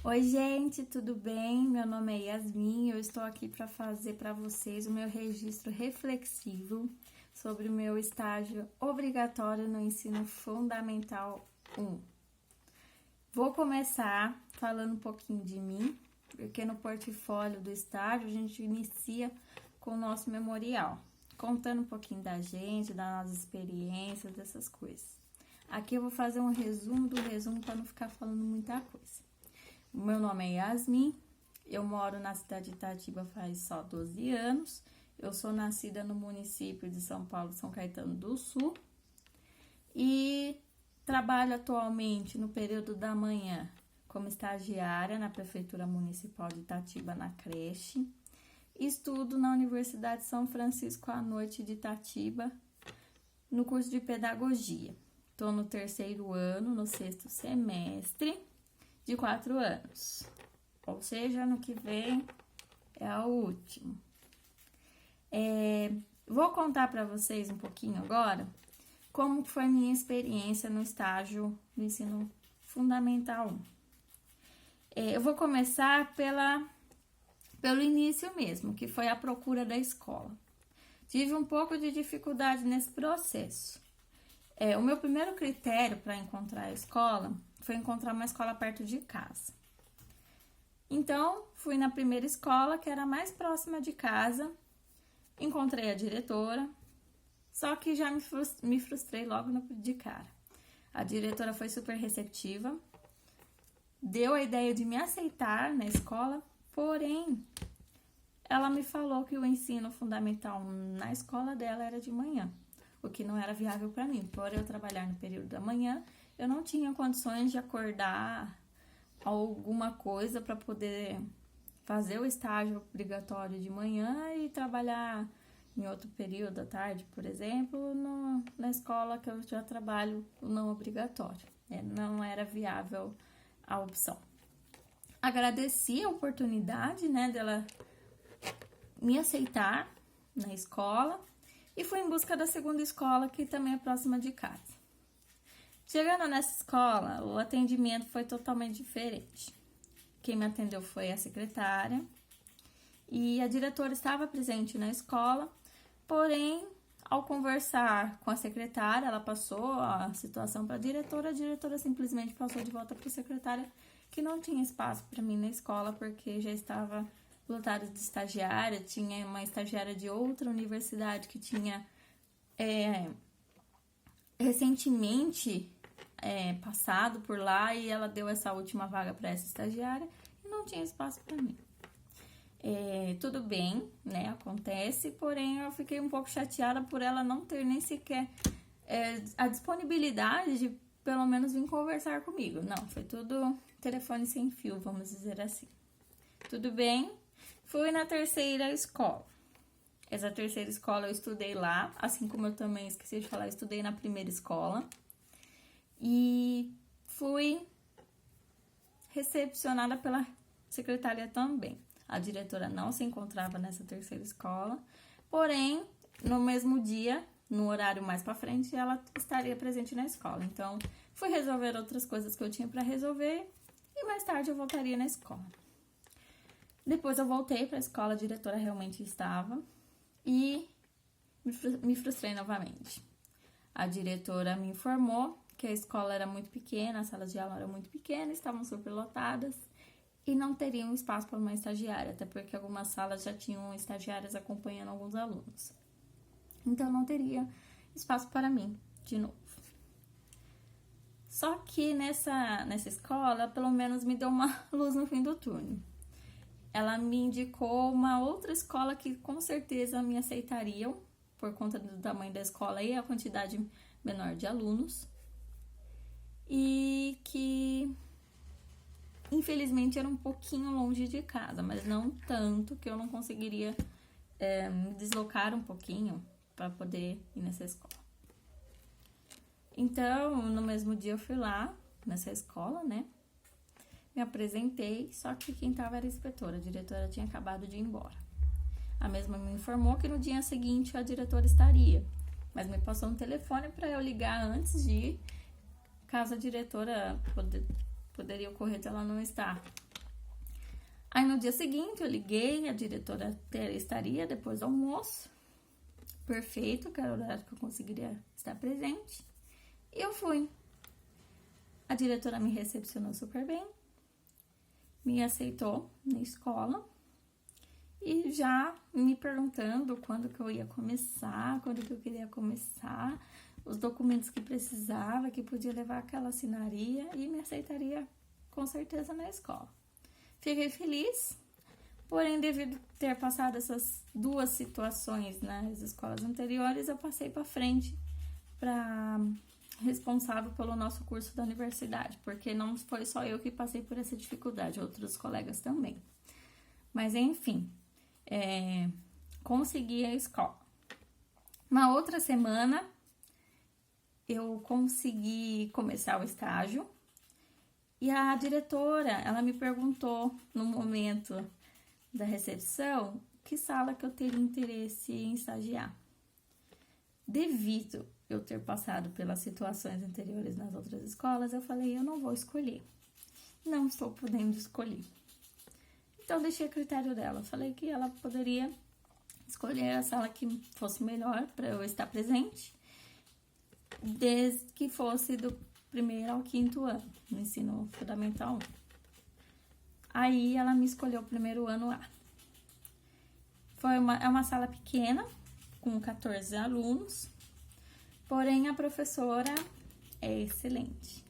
Oi, gente, tudo bem? Meu nome é Yasmin e eu estou aqui para fazer para vocês o meu registro reflexivo sobre o meu estágio obrigatório no ensino fundamental 1. Vou começar falando um pouquinho de mim, porque no portfólio do estágio a gente inicia com o nosso memorial, contando um pouquinho da gente, das nossas experiências, dessas coisas. Aqui eu vou fazer um resumo do resumo para não ficar falando muita coisa. Meu nome é Yasmin, eu moro na cidade de Itatiba faz só 12 anos. Eu sou nascida no município de São Paulo, São Caetano do Sul. E trabalho atualmente no período da manhã como estagiária na Prefeitura Municipal de Itatiba, na creche. Estudo na Universidade São Francisco à noite de Itatiba, no curso de Pedagogia. Estou no 3º ano, no 6º semestre, de 4 anos. Ou seja, ano que vem é o último. Vou contar para vocês um pouquinho agora como foi minha experiência no estágio do ensino fundamental 1. Eu vou começar pelo início mesmo, que foi a procura da escola. Tive um pouco de dificuldade nesse processo. O meu primeiro critério para encontrar a escola foi encontrar uma escola perto de casa. Então, fui na primeira escola, que era a mais próxima de casa, encontrei a diretora, só que já me frustrei logo de cara. A diretora foi super receptiva, deu a ideia de me aceitar na escola, porém, ela me falou que o ensino fundamental na escola dela era de manhã, o que não era viável para mim. Por eu trabalhar no período da manhã, eu não tinha condições de acordar alguma coisa para poder fazer o estágio obrigatório de manhã e trabalhar em outro período da tarde, por exemplo, na escola que eu já trabalho o não obrigatório. Não era viável a opção. Agradeci a oportunidade, dela me aceitar na escola e fui em busca da segunda escola, que também é próxima de casa. Chegando nessa escola, o atendimento foi totalmente diferente. Quem me atendeu foi a secretária e a diretora estava presente na escola, porém, ao conversar com a secretária, ela passou a situação para a diretora simplesmente passou de volta para a secretária que não tinha espaço para mim na escola, porque já estava lotado de estagiária, tinha uma estagiária de outra universidade que tinha recentemente passado por lá e ela deu essa última vaga para essa estagiária e não tinha espaço para mim. Tudo bem, acontece, porém eu fiquei um pouco chateada por ela não ter nem sequer a disponibilidade de pelo menos vir conversar comigo. Não, foi tudo telefone sem fio, vamos dizer assim. Tudo bem, fui na terceira escola. Essa terceira escola eu estudei lá, assim como eu também esqueci de falar, eu estudei na primeira escola. E fui recepcionada pela secretária também. A diretora não se encontrava nessa terceira escola, porém, no mesmo dia, no horário mais para frente, ela estaria presente na escola. Então, fui resolver outras coisas que eu tinha para resolver e mais tarde eu voltaria na escola. Depois eu voltei para a escola, a diretora realmente estava e me frustrei novamente. A diretora me informou que a escola era muito pequena, as salas de aula eram muito pequenas, estavam superlotadas e não teriam espaço para uma estagiária, até porque algumas salas já tinham estagiárias acompanhando alguns alunos. Então, não teria espaço para mim, de novo. Só que nessa escola, pelo menos me deu uma luz no fim do túnel. Ela me indicou uma outra escola que com certeza me aceitariam, por conta do tamanho da escola e a quantidade menor de alunos. E que, infelizmente, era um pouquinho longe de casa, mas não tanto que eu não conseguiria me deslocar um pouquinho para poder ir nessa escola. Então, no mesmo dia eu fui lá, nessa escola, me apresentei, só que quem estava era a inspetora, a diretora tinha acabado de ir embora. A mesma me informou que no dia seguinte a diretora estaria, mas me passou um telefone para eu ligar antes de ir, caso a diretora poderia ocorrer de ela não estar Aí no dia seguinte eu liguei, a diretora estaria depois do almoço. Perfeito, que era o horário que eu conseguiria estar presente. E eu fui. A diretora me recepcionou super bem, me aceitou na escola e já me perguntando quando que eu ia começar, quando que eu queria começar, os documentos que precisava, que podia levar aquela assinaria e me aceitaria com certeza na escola. Fiquei feliz, porém, devido ter passado essas duas situações nas escolas anteriores, eu passei para frente para responsável pelo nosso curso da universidade, porque não foi só eu que passei por essa dificuldade, outros colegas também. Mas enfim, consegui a escola. Na outra semana, eu consegui começar o estágio e a diretora, ela me perguntou no momento da recepção que sala que eu teria interesse em estagiar. Devido eu ter passado pelas situações anteriores nas outras escolas, eu falei, eu não vou escolher. Não estou podendo escolher. Então, deixei a critério dela. Falei que ela poderia escolher a sala que fosse melhor para eu estar presente, desde que fosse do 1º ao 5º ano, no ensino fundamental 1. Aí, ela me escolheu o 1º ano A. É uma sala pequena, com 14 alunos, porém a professora é excelente.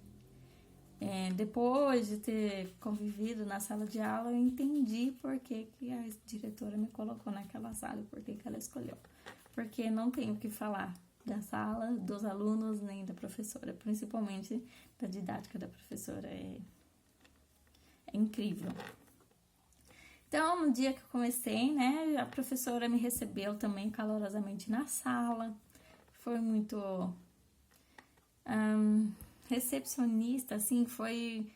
Depois de ter convivido na sala de aula, eu entendi por que a diretora me colocou naquela sala e por que ela escolheu. Porque não tenho o que falar da sala, dos alunos, nem da professora, principalmente da didática da professora, é incrível. Então, no dia que eu comecei, né, a professora me recebeu também calorosamente na sala, foi muito recepcionista, assim, foi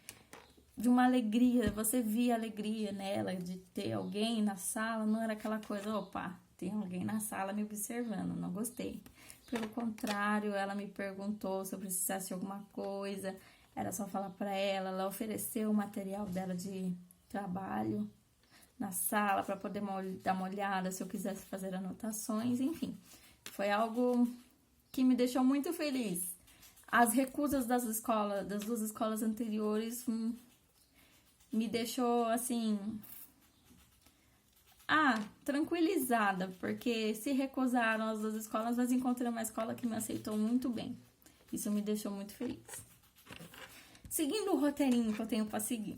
de uma alegria, você via alegria nela de ter alguém na sala, não era aquela coisa, opa, tem alguém na sala me observando, não gostei. Pelo contrário, ela me perguntou se eu precisasse de alguma coisa, era só falar para ela ofereceu o material dela de trabalho na sala para poder dar uma olhada se eu quisesse fazer anotações, enfim, foi algo que me deixou muito feliz. As recusas das duas escolas anteriores me deixou assim, tranquilizada, porque se recusaram as duas escolas, mas encontrei uma escola que me aceitou muito bem. Isso me deixou muito feliz. Seguindo o roteirinho que eu tenho para seguir,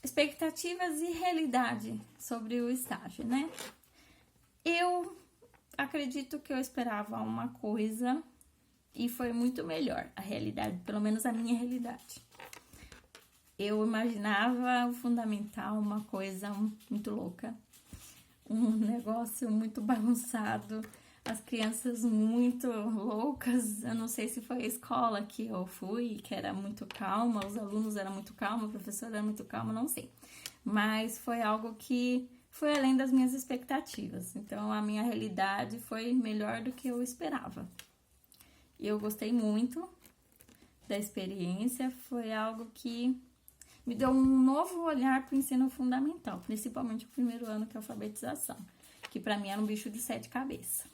expectativas e realidade sobre o estágio, né? Eu acredito que eu esperava uma coisa e foi muito melhor a realidade, pelo menos a minha realidade. Eu imaginava o fundamental uma coisa muito louca, um negócio muito bagunçado, as crianças muito loucas. Eu não sei se foi a escola que eu fui, que era muito calma, os alunos eram muito calmos, a professora era muito calma, não sei. Mas foi algo que foi além das minhas expectativas. Então, a minha realidade foi melhor do que eu esperava. Eu gostei muito da experiência, foi algo que me deu um novo olhar para o ensino fundamental, principalmente o 1º ano, que é a alfabetização, que para mim era um bicho de 7 cabeças.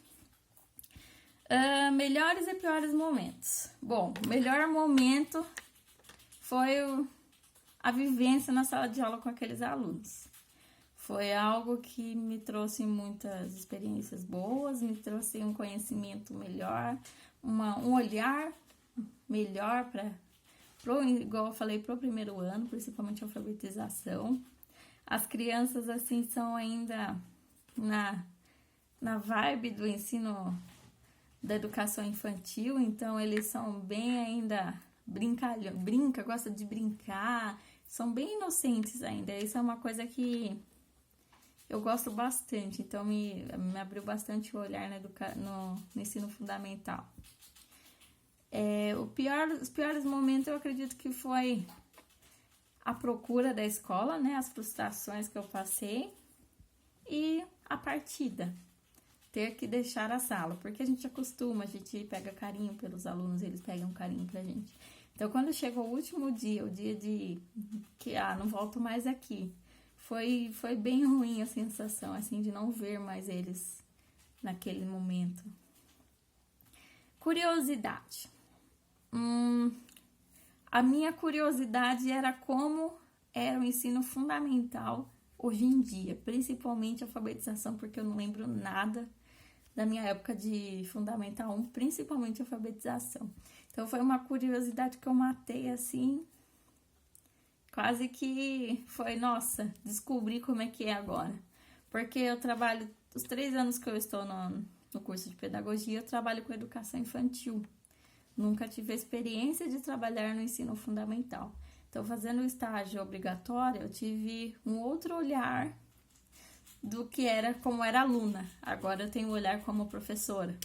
Melhores e piores momentos. Bom, o melhor momento foi a vivência na sala de aula com aqueles alunos. Foi algo que me trouxe muitas experiências boas, me trouxe um conhecimento melhor, um olhar melhor igual eu falei, para o 1º ano, principalmente a alfabetização. As crianças, assim, são ainda na vibe do ensino da educação infantil, então eles são bem ainda gostam de brincar, são bem inocentes ainda. Isso é uma coisa que eu gosto bastante, então me abriu bastante o olhar no ensino fundamental. Os piores momentos eu acredito que foi a procura da escola, né? As frustrações que eu passei e a partida, ter que deixar a sala, porque a gente acostuma, a gente pega carinho pelos alunos, eles pegam carinho pra gente. Então, quando chegou o último dia, o dia de que, não volto mais aqui, foi bem ruim a sensação, assim, de não ver mais eles naquele momento. Curiosidade. A minha curiosidade era como era o ensino fundamental hoje em dia, principalmente a alfabetização, porque eu não lembro nada da minha época de Fundamental 1, principalmente a alfabetização. Então, foi uma curiosidade que eu matei, assim, quase que foi, nossa, descobri como é que é agora. Porque eu trabalho, os 3 anos que eu estou no curso de pedagogia, eu trabalho com educação infantil. Nunca tive a experiência de trabalhar no ensino fundamental. Então, fazendo o estágio obrigatório, eu tive um outro olhar do que era, como era aluna. Agora eu tenho um olhar como professora,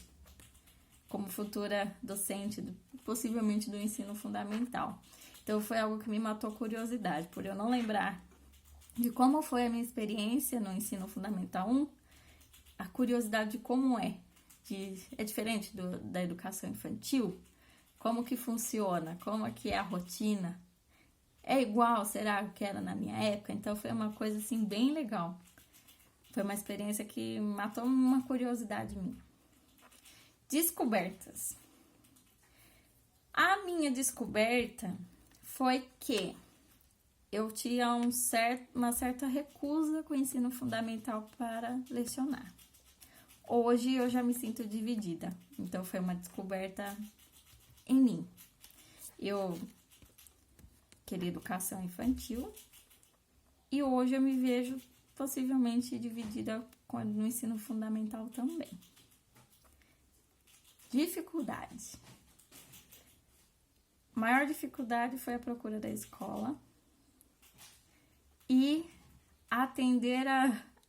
como futura docente, possivelmente do ensino fundamental. Então, foi algo que me matou a curiosidade, por eu não lembrar de como foi a minha experiência no ensino fundamental 1, a curiosidade de como é diferente da educação infantil, como que funciona, como que é a rotina, é igual, será que era na minha época? Então, foi uma coisa, assim, bem legal. Foi uma experiência que matou uma curiosidade minha. Descobertas. A minha descoberta foi que eu tinha uma certa recusa com o ensino fundamental para lecionar. Hoje eu já me sinto dividida, então foi uma descoberta em mim. Eu queria educação infantil e hoje eu me vejo possivelmente dividida no ensino fundamental também. Dificuldade. A maior dificuldade foi a procura da escola e atender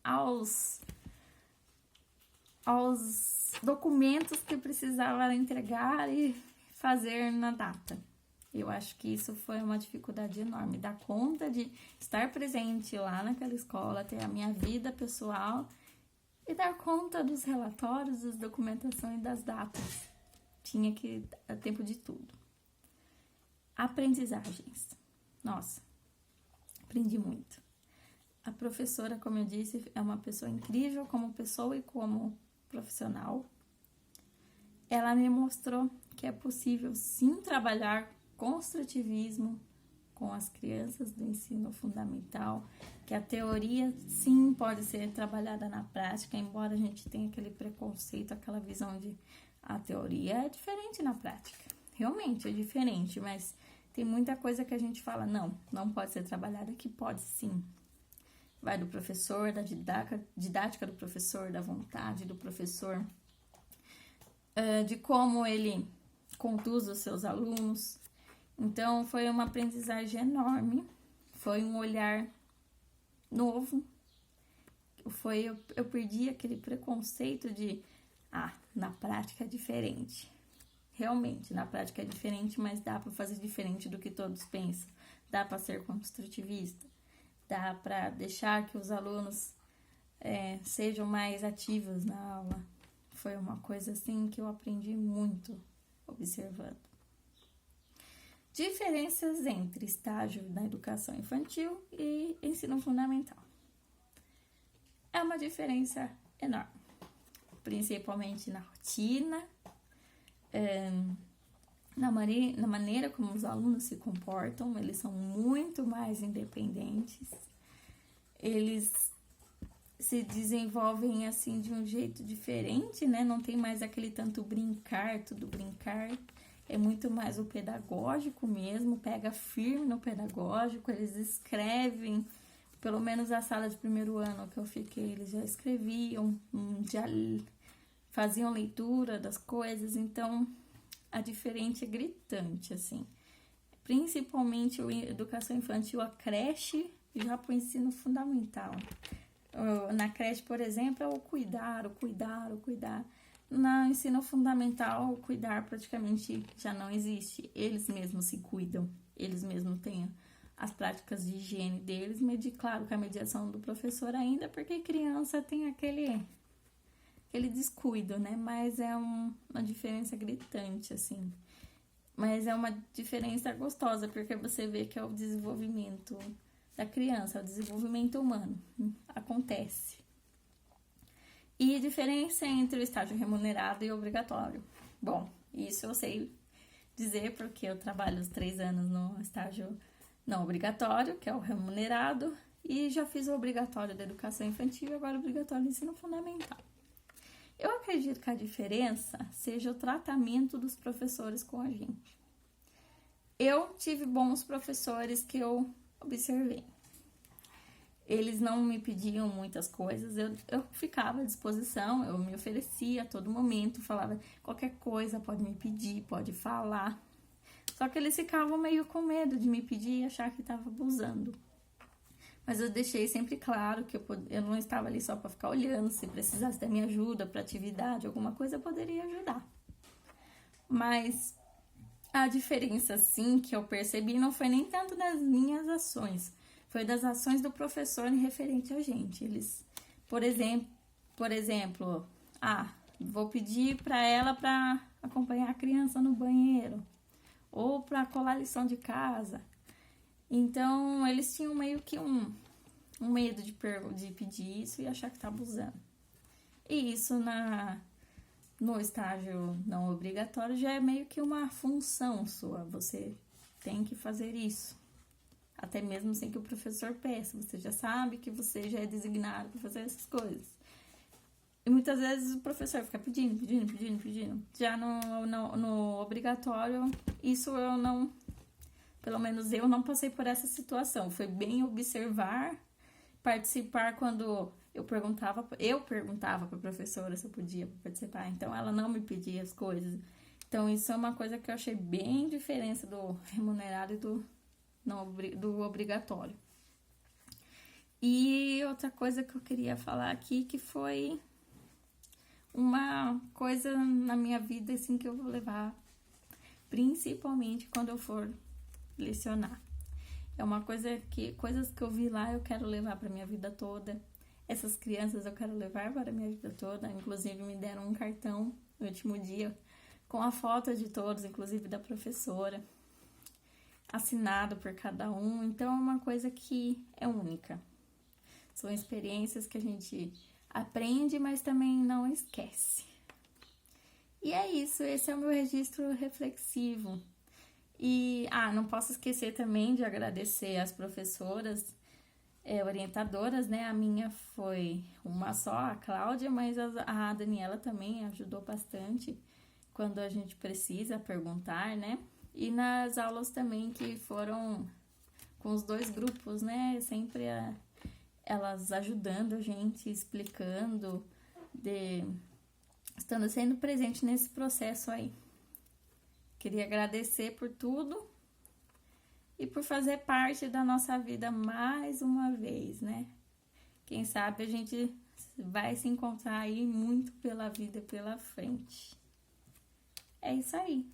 aos documentos que precisava entregar e fazer na data. Eu acho que isso foi uma dificuldade enorme, dar conta de estar presente lá naquela escola, ter a minha vida pessoal e dar conta dos relatórios, das documentações e das datas. Tinha que dar tempo de tudo. Aprendizagens. Nossa, aprendi muito. A professora, como eu disse, é uma pessoa incrível como pessoa e como profissional. Ela me mostrou que é possível sim trabalhar construtivismo com as crianças do ensino fundamental, que a teoria sim pode ser trabalhada na prática, embora a gente tenha aquele preconceito, aquela visão de a teoria é diferente na prática. Realmente é diferente, mas tem muita coisa que a gente fala, não pode ser trabalhada, que pode sim. Vai do professor, da didática do professor, da vontade do professor, de como ele conduz os seus alunos. Então, foi uma aprendizagem enorme, foi um olhar novo, eu perdi aquele preconceito de, na prática é diferente. Realmente, na prática é diferente, mas dá para fazer diferente do que todos pensam. Dá para ser construtivista, dá para deixar que os alunos sejam mais ativos na aula. Foi uma coisa assim que eu aprendi muito observando. Diferenças entre estágio na educação infantil e ensino fundamental. É uma diferença enorme, principalmente na rotina, na maneira como os alunos se comportam. Eles são muito mais independentes, eles se desenvolvem assim de um jeito diferente, né? Não tem mais aquele tudo brincar, é muito mais o pedagógico mesmo, pega firme no pedagógico, eles escrevem, pelo menos a sala de primeiro ano que eu fiquei, eles já escreviam, já faziam leitura das coisas, então a diferença é gritante, assim. Principalmente a educação infantil, a creche, já para o ensino fundamental. Na creche, por exemplo, é o cuidar. No ensino fundamental, o cuidar praticamente já não existe. Eles mesmos se cuidam, eles mesmos têm as práticas de higiene deles, claro, com a mediação do professor ainda, porque criança tem aquele descuido, né? Mas é uma diferença gritante, assim. Mas é uma diferença gostosa, porque você vê que é o desenvolvimento da criança, é o desenvolvimento humano. Acontece. E a diferença entre o estágio remunerado e obrigatório. Bom, isso eu sei dizer porque eu trabalho os 3 anos no estágio não obrigatório, que é o remunerado, e já fiz o obrigatório da educação infantil e agora o obrigatório do ensino fundamental. Eu acredito que a diferença seja o tratamento dos professores com a gente. Eu tive bons professores que eu observei. Eles não me pediam muitas coisas, eu ficava à disposição, eu me oferecia a todo momento, falava qualquer coisa, pode me pedir, pode falar. Só que eles ficavam meio com medo de me pedir e achar que estava abusando. Mas eu deixei sempre claro que eu não estava ali só para ficar olhando, se precisasse da minha ajuda para atividade, alguma coisa, eu poderia ajudar. Mas a diferença, sim, que eu percebi não foi nem tanto das minhas ações, foi das ações do professor em referente a gente. Eles, por exemplo, vou pedir para ela para acompanhar a criança no banheiro ou para colar lição de casa. Então, eles tinham meio que um medo de pedir isso e achar que tá abusando. E isso no estágio não obrigatório já é meio que uma função sua. Você tem que fazer isso. Até mesmo sem que o professor peça. Você já sabe que você já é designado para fazer essas coisas. E muitas vezes o professor fica pedindo. Já no obrigatório, isso eu não... Pelo menos eu não passei por essa situação. Foi bem observar, participar quando eu perguntava para a professora se eu podia participar. Então, ela não me pedia as coisas. Então, isso é uma coisa que eu achei bem diferença do remunerado e do obrigatório. E outra coisa que eu queria falar aqui, que foi uma coisa na minha vida, assim, que eu vou levar, principalmente quando eu for lecionar. É uma coisas que eu vi lá eu quero levar para minha vida toda. Essas crianças eu quero levar para minha vida toda. Inclusive me deram um cartão no último dia com a foto de todos, inclusive da professora, assinado por cada um. Então é uma coisa que é única. São experiências que a gente aprende, mas também não esquece. E é isso, esse é o meu registro reflexivo. E, não posso esquecer também de agradecer às professoras orientadoras, né? A minha foi uma só, a Cláudia, mas a Daniela também ajudou bastante quando a gente precisa perguntar, né? E nas aulas também que foram com os 2 grupos, né? Sempre elas ajudando a gente, explicando, estando sendo presente nesse processo aí. Queria agradecer por tudo e por fazer parte da nossa vida mais uma vez, né? Quem sabe a gente vai se encontrar aí muito pela vida pela frente. É isso aí.